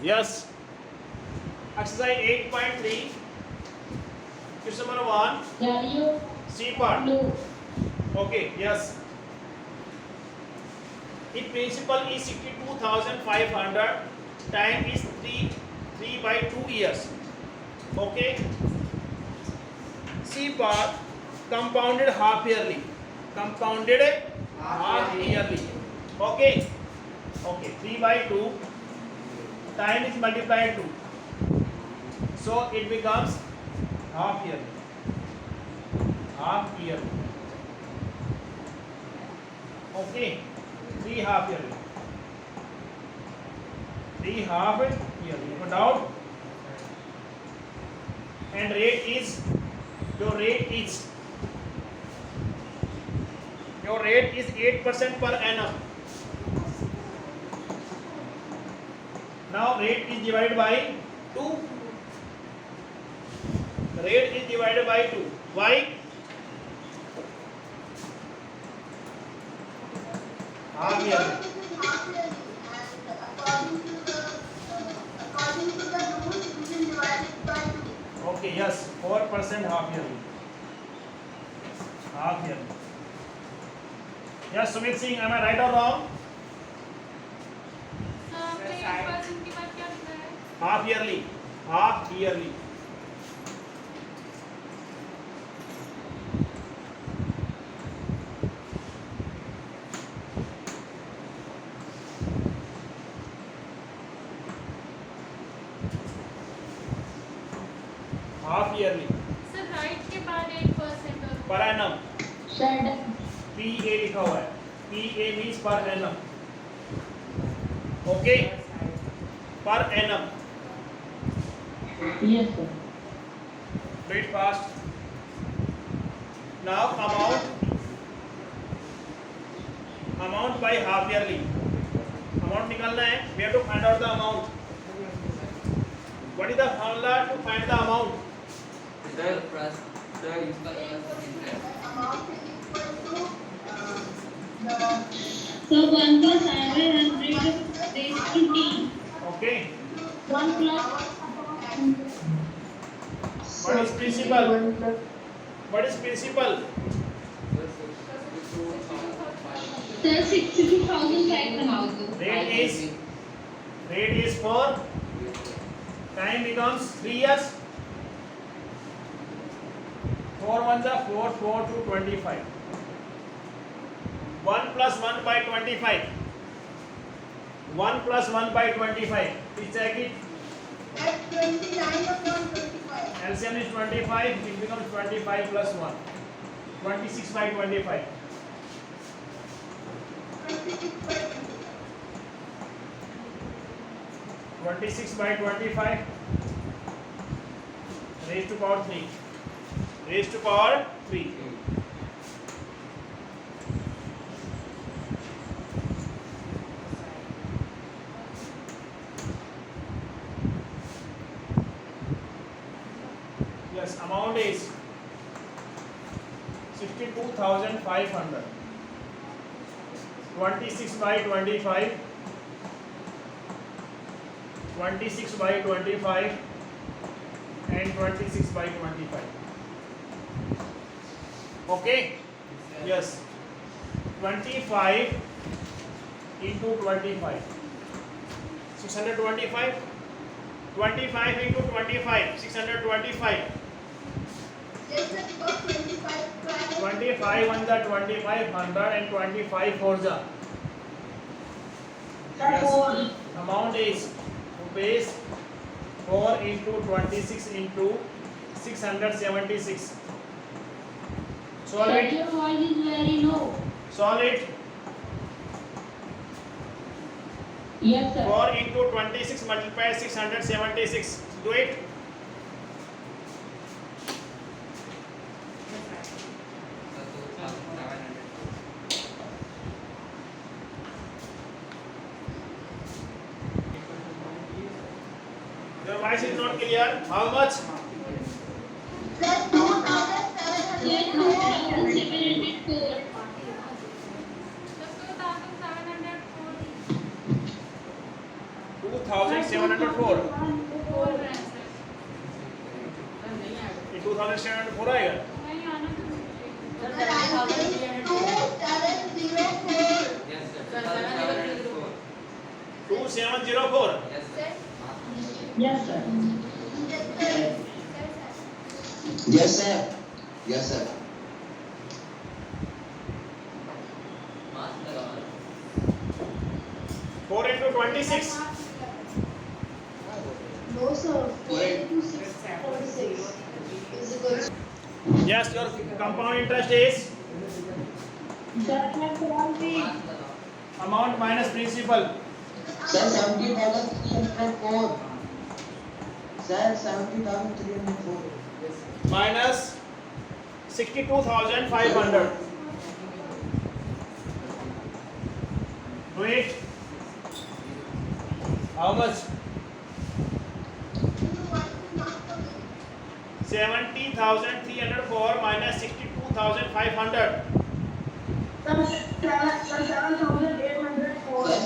Yes. Exercise 8.3. Question number 1. C part. Okay. Yes. If principal is 62,500, time is 3 by 2 years. Okay. C part, compounded half yearly. Compounded half yearly. Okay. Okay. 3 by 2. Time is multiplied 2. So it becomes half yearly. Half yearly. Okay. 3 half yearly. 3 half yearly. No doubt. And rate is, your rate is 8% per annum. Now rate is divided by 2. Rate is divided by 2. Why? Half yearly. Okay, yes, 4% half yearly. Half yearly. Yes, Sumit Singh, am I right or wrong? Half yearly. Half yearly. Half yearly. Sir right के बाद 8% और Per annum. Sir, PA लिखा हुआ है. PA means per annum. Okay? Per annum. yes sir. Do it fast. Now amount by half yearly. Amount निकालना है. We have to find out the amount. What is the formula to find the amount? Sir, इसका interest. So 1 plus 700 raised to t. Okay. 1 plus. What is principal? What is principal? Sir, 62,500. Rate is for time becomes 3 years. 4 ones are 4 to 25. 1 plus 1 by 25. 1 plus 1 by 25. Please check it. LCM is 25. It becomes 25 plus 1. 26 by 25. 26 by 25 raised to power 3. Raised to power 3. Yes, amount is 62,500. 26 by 25. 26 by 25 and 26 by 25. Okay? Yes. 25 into 25. 625. 25 into 25. 625. 25 on the 2500 and 25 for the. Yes. Amount is rupees 4 into 26 into 676. Solve Sir, it. your voice is very low. Solve it. Yes sir. 4 into 26 multiplied 676. Do it. Your voice is not clear. How much? Sir, 2,704. 2,740. 2704 4 है sir. ये 2704 आएगा। नहीं आना तो Sir, 7,304. Yes, sir. 7,704. 2704 Yes, sir. Yes, sir. Yes, sir. Yes, sir. Mask लगाओ. 4 into 26 No, sir. 4 Is equal to yes your compound interest is Mask amount minus principal Sir, 70,304. Sir, 70,304. minus 62,500 wait how much 70,304 minus 62,500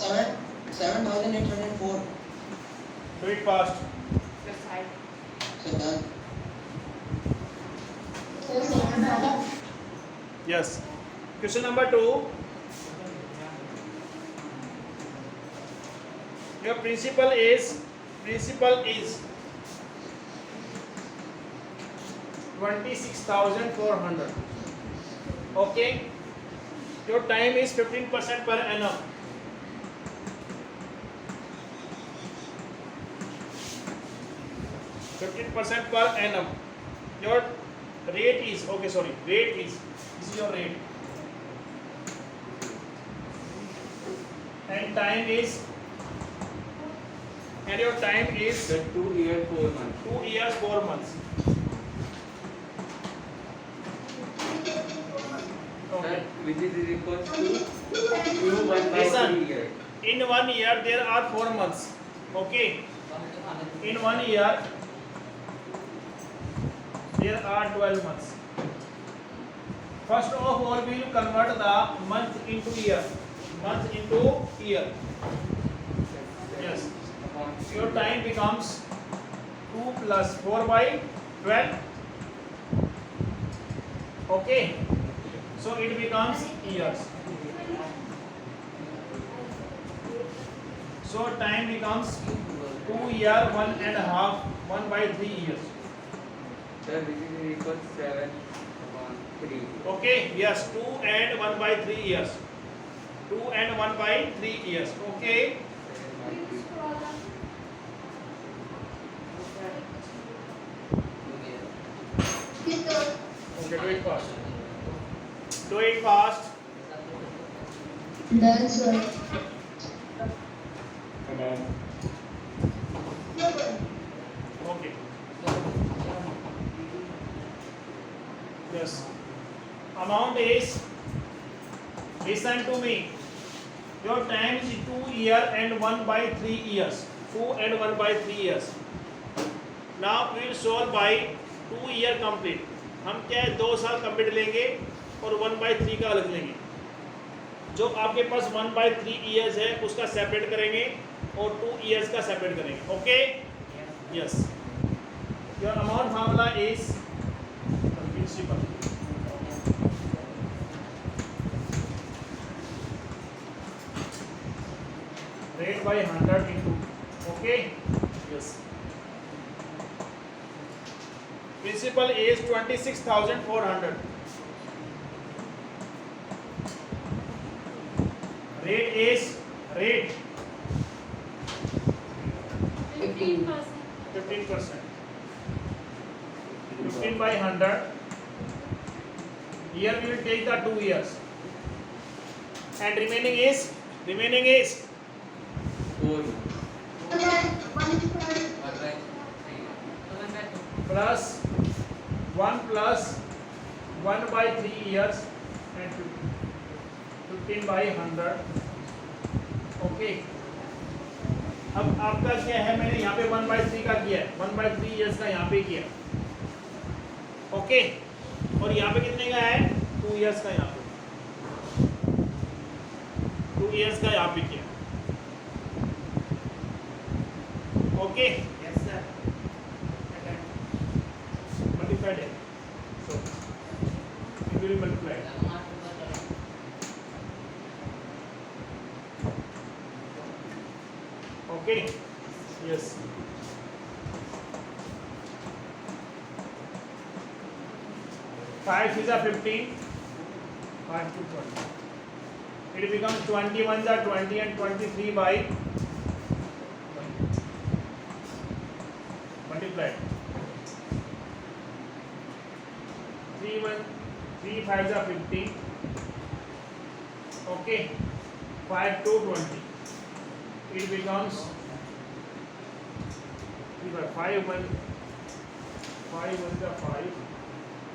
Sir, 7,804. do it fast Sir, done. yes question number 2 your principal is 26,400 okay your time is 15% per annum 15% per annum your rate is okay sorry rate is this is your rate and time is and your time is Sir, 2 years 4 months. 2 years 4 months Sir, okay which is equals to 2 1 by Listen. 3 years. in 1 year there are 4 months okay in 1 year there are 12 months first of all we will convert the month into year yes your time becomes 2 plus 4 by 12 okay so it becomes years so time becomes 2 year 1.5 1 by 3 years Sir, which is equals 7 upon 3. okay yes 2 and 1 by 3 years 2 and 1 by 3 years okay okay do it fast Done, sir. okay yes amount is listen to me your time is 2 year and 1 by 3 years 2 and 1 by 3 years now we will solve by 2 year complete हम क्या है 2 साल complete लेंगे और 1 by 3 का अलग लेंगे जो आपके पास 1 by 3 years है उसका सेपरेट करेंगे और 2 years का सेपरेट करेंगे okay yes your amount formula is principal rate by 100 into okay yes principal is 26,400 rate is rate 15%. 15% 15 by 100 here we will take the 2 years and remaining is 4 plus 1 plus 1 by 3 years and 15 by 100 okay अब आपका क्या है मैंने यहाँ पे 1 by 3 का किया है 1 by 3 years का यहाँ पे किया ओके और यहाँ पे कितने का है 2 years का यहाँ पे 2 years का यहाँ पे किया Okay, Yes, sir. multiplied है. So it will be multiplied. Okay. Yes. Five is a 15. 5 to 20. It becomes 21 are 20 and 23 by 20. Multiplied. 3 5 are 15. Okay. 5 to 20. It becomes 5 1 5 1 are 5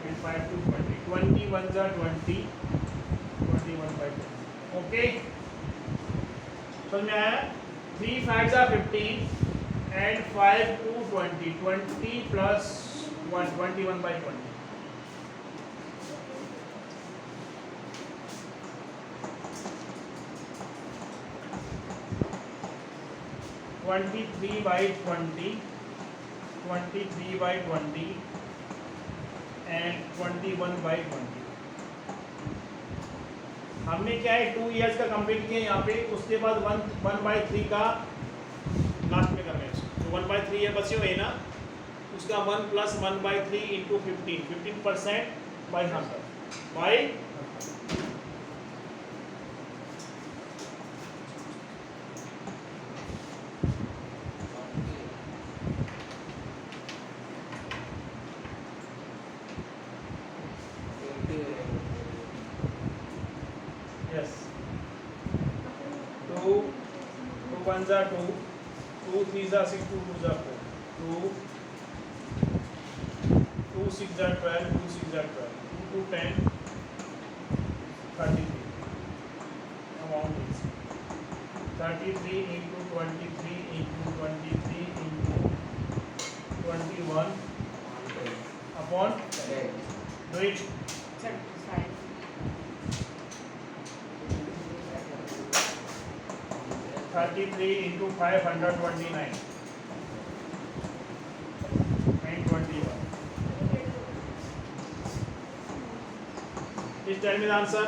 and 5 to 20. 21 are 20. 21 by 20. Okay. So now 3 5 are 15 and 5 to 20. 20 plus 1 21 by 20. (23 by 20), 23 by 20 and 21 by 20. हमने क्या है 2 years का complete किया यहाँ पे, उसके बाद 1/3 का लास्ट में करना है. तो 1/3 ये बचे हुए ना, उसका 1 + 1/3 into 15, 15% by 100 by 20. yes 2 1s are 2, 2 3s are 6, 2 2s are 4, 2 2 6 are 12, 2 6 are 12, 2 2 10, 33. Amount is 33 into 23 into 23 into 21 upon 10. Do it. 33 into 529 and 21. Please tell me the answer.